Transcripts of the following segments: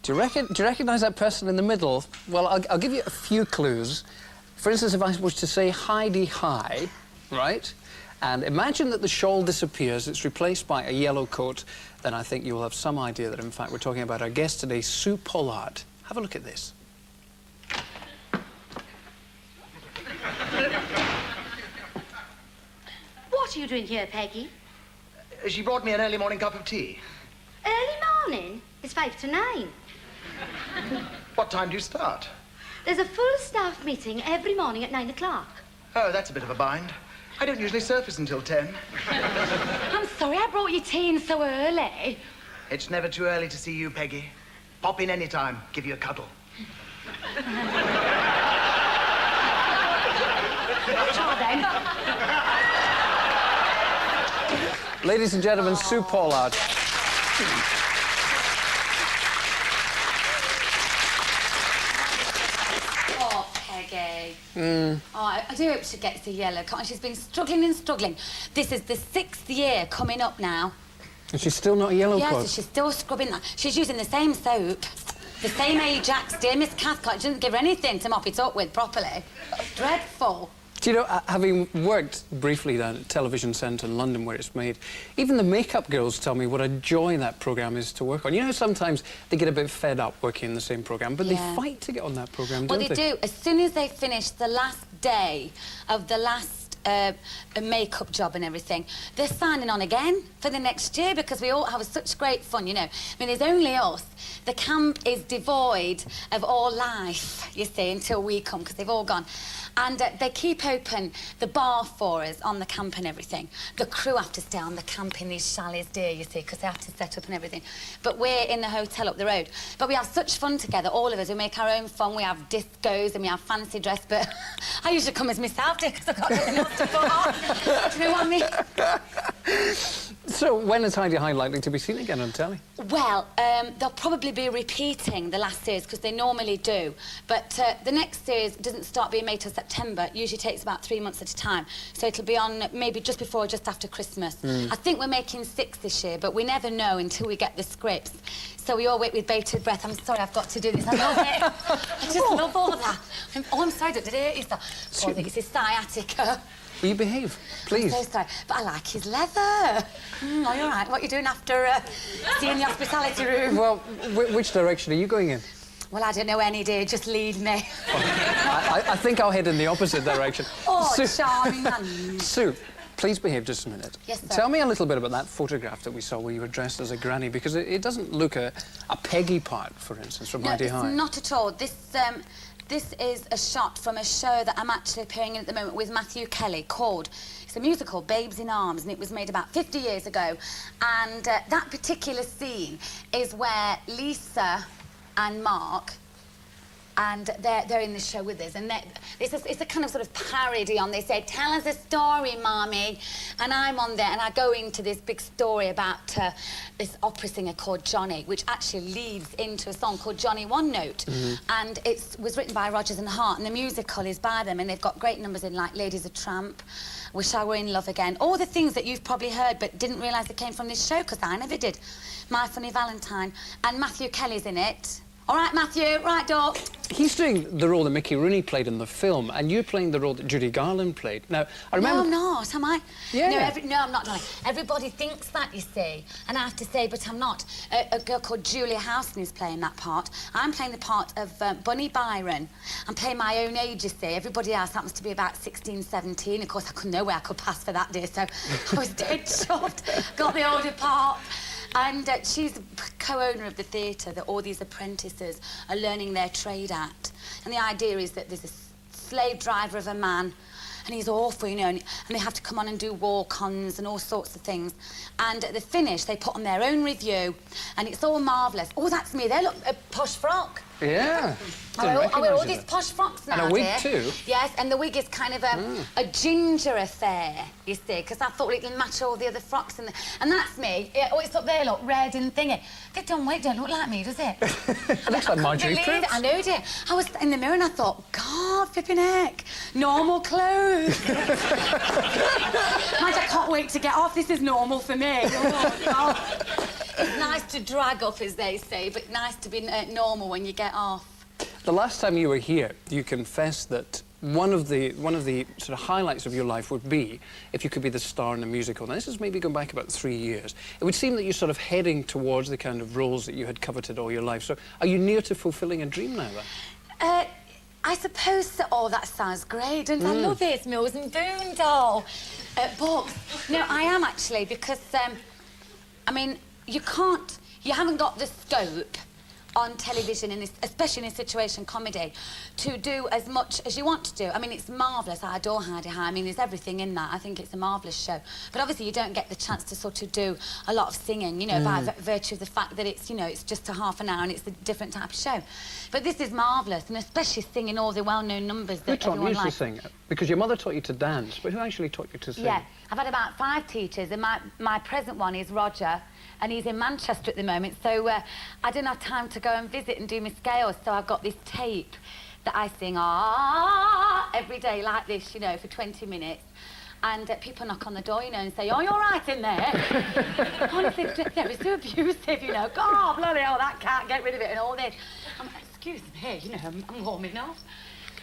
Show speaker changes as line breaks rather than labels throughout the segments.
Do you recognise that person in the middle? Well, I'll give you a few clues. For instance, if I was to say Heidi-hi, right? And imagine that the shawl disappears, it's replaced by a yellow coat, then I think you will have some idea that, in fact, we're talking about our guest today, Sue Pollard. Have a look at this.
What are you doing here, Peggy?
She brought me an early morning cup of tea.
Early morning? It's 5 to 9.
What time do you start?
There's a full staff meeting every morning at 9 o'clock.
Oh, that's a bit of a bind. I don't usually surface until 10.
I'm sorry I brought you tea in so early.
It's never too early to see you, Peggy. Pop in any time, give you a cuddle.
Sure then.
Ladies and gentlemen, Sue Pollard.
Oh, Peggy. Oh, I do hope she gets a yellow card. She's been struggling and struggling. This is the 6th year coming up now.
And she's still not a yellow card?
Yes, she's still scrubbing that. She's using the same soap, the same Ajax. Dear Miss Cathcart didn't give her anything to mop it up with properly. Dreadful.
Do you know, having worked briefly down at Television Centre in London where it's made, even the makeup girls tell me what a joy that programme is to work on. You know, sometimes they get a bit fed up working in the same programme, but they fight to get on that programme, don't they?
Well, they do. As soon as they finish the last day of the last makeup job and everything, they're signing on again for the next year because we all have such great fun, you know. I mean, there's only us. The camp is devoid of all life, you see, until we come, because they've all gone. And they keep open the bar for us on the camp and everything. The crew have to stay on the camp in these chalets, dear, you see, because they have to set up and everything. But we're in the hotel up the road. But we have such fun together, all of us. We make our own fun. We have discos and we have fancy dress. But I usually come as myself, dear, because I've got nothing else to put on. Do you know what I mean?
So when is Heidi-hi likely to be seen again on telly?
Well, they'll probably be repeating the last series because they normally do. But the next series doesn't start being made till September. It usually takes about 3 months at a time. So it'll be on maybe just before or just after Christmas. I think we're making 6 this year, but we never know until we get the scripts. So we all wait with bated breath. I'm sorry I've got to do this. I love it. I just love all that. I'm sorry, did I hurt you? I think it's his sciatica.
Will you behave, please?
I'm so sorry, but I like his leather. Are you all right? What are you doing after seeing the hospitality room?
Well, which direction are you going in?
Well, I don't know any, dear. Just lead me.
I think I'll head in the opposite direction.
Oh,
Sue,
charming man.
Sue, please behave just a minute.
Yes, sir.
Tell me a little bit about that photograph that we saw where you were dressed as a granny, because it doesn't look a Peggy part, for instance, from Heidi-hi.
No, not at all. This is a shot from a show that I'm actually appearing in at the moment with Matthew Kelly called... It's a musical, Babes in Arms, and it was made about 50 years ago. And that particular scene is where Lisa and Mark, and they're in the show with us, and it's a kind of sort of parody on. They say, "Tell us a story, Mommy," and I'm on there, and I go into this big story about this opera singer called Johnny, which actually leads into a song called Johnny One Note, and it was written by Rodgers Hart, and the musical is by them, and they've got great numbers in, like Ladies of Tramp, Wish I Were in Love Again, all the things that you've probably heard but didn't realise they came from this show, because I never did. My Funny Valentine, and Matthew Kelly's in it. All right, Matthew, right, Doc.
He's doing the role that Mickey Rooney played in the film, and you're playing the role that Judy Garland played. Now, I remember...
No, I'm not, am I?
Yeah.
No, I'm not, darling. Everybody thinks that, you see, and I have to say, but I'm not. A girl called Julia Housen is playing that part. I'm playing the part of Bunny Byron. I'm playing my own age, you see. Everybody else happens to be about 16, 17. Of course, I couldn't know where I could pass for that, dear, so I was dead shocked. Got the older part. And she's the co-owner of the theatre that all these apprentices are learning their trade at. And the idea is that there's a slave driver of a man, and he's awful, you know, and they have to come on and do walk-ons and all sorts of things. And at the finish, they put on their own review, and it's all marvellous. Oh, that's me there, look, a posh frock.
Yeah.
I wear all these posh frocks now,
and a wig
dear.
too.
Yes, and the wig is kind of a ginger affair, you see, because I thought it'd match all the other frocks. And that's me. Yeah, oh, it's up there, look, red and thingy. That don't look like me, does it?
It looks like Marjorie Prince.
I know, dear. I was in the mirror and I thought, God, flipping heck, normal clothes. Mind, I can't wait to get off. This is normal for me. Oh, God. It's nice have to drag up, as they say, but nice to be normal when you get off.
The last time you were here, you confessed that one of the sort of highlights of your life would be if you could be the star in a musical. Now, this is maybe going back about 3 years. It would seem that you're sort of heading towards the kind of roles that you had coveted all your life. So are you near to fulfilling a dream now, then?
I suppose so. Oh, that sounds great, don't I? Love it, Mills and Boondall. But, no, I am actually, because, I mean, you haven't got the scope on television, especially in a situation comedy, to do as much as you want to do. I mean, it's marvellous. I adore Heidi High. I mean, there's everything in that. I think it's a marvellous show. But obviously, you don't get the chance to sort of do a lot of singing, you know, by virtue of the fact that it's, you know, it's just a half an hour and it's a different type of show. But this is marvellous, and especially singing all the well-known numbers that everyone likes.
Who taught you to sing? Because your mother taught you to dance, but who actually taught you to sing?
Yeah, I've had about 5 teachers, and my present one is Roger, and he's in Manchester at the moment, so I didn't have time to go and visit and do my scales, so I've got this tape that I sing every day like this, you know, for 20 minutes. And people knock on the door, you know, and say, "Oh, you're right in there." Honestly, it's so abusive, you know. God, bloody hell, that cat, get rid of it and all this. I'm like, excuse me, you know, I'm warming up.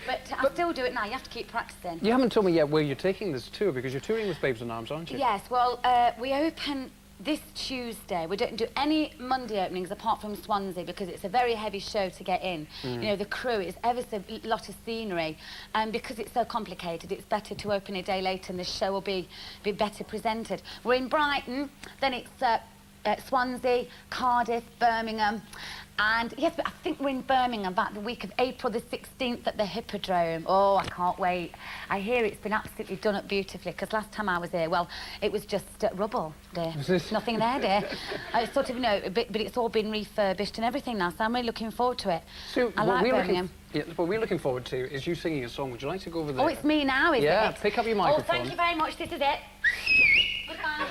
But I still do it now. You have to keep practicing.
You haven't told me yet where you're taking this tour, because you're touring with Babes in Arms, aren't you?
Yes, well, we open this Tuesday. We don't do any Monday openings apart from Swansea, because it's a very heavy show to get in. You know, the crew is ever so lot of scenery, and because it's so complicated, it's better to open a day later and the show will be better presented. We're in Brighton, then it's Swansea, Cardiff, Birmingham. And yes, but I think we're in Birmingham about the week of April the 16th at the Hippodrome. Oh, I can't wait. I hear it's been absolutely done up beautifully, because last time I was here, well, it was just rubble, dear. Nothing there, dear. It's sort of, you know, but it's all been refurbished and everything now, so I'm really looking forward to it.
So
I like Birmingham.
What we're looking forward to is you singing a song. Would you like to go over there?
Oh, it's me now, is it?
Yeah, pick up your microphone.
Oh, thank you very much. This is it. Goodbye.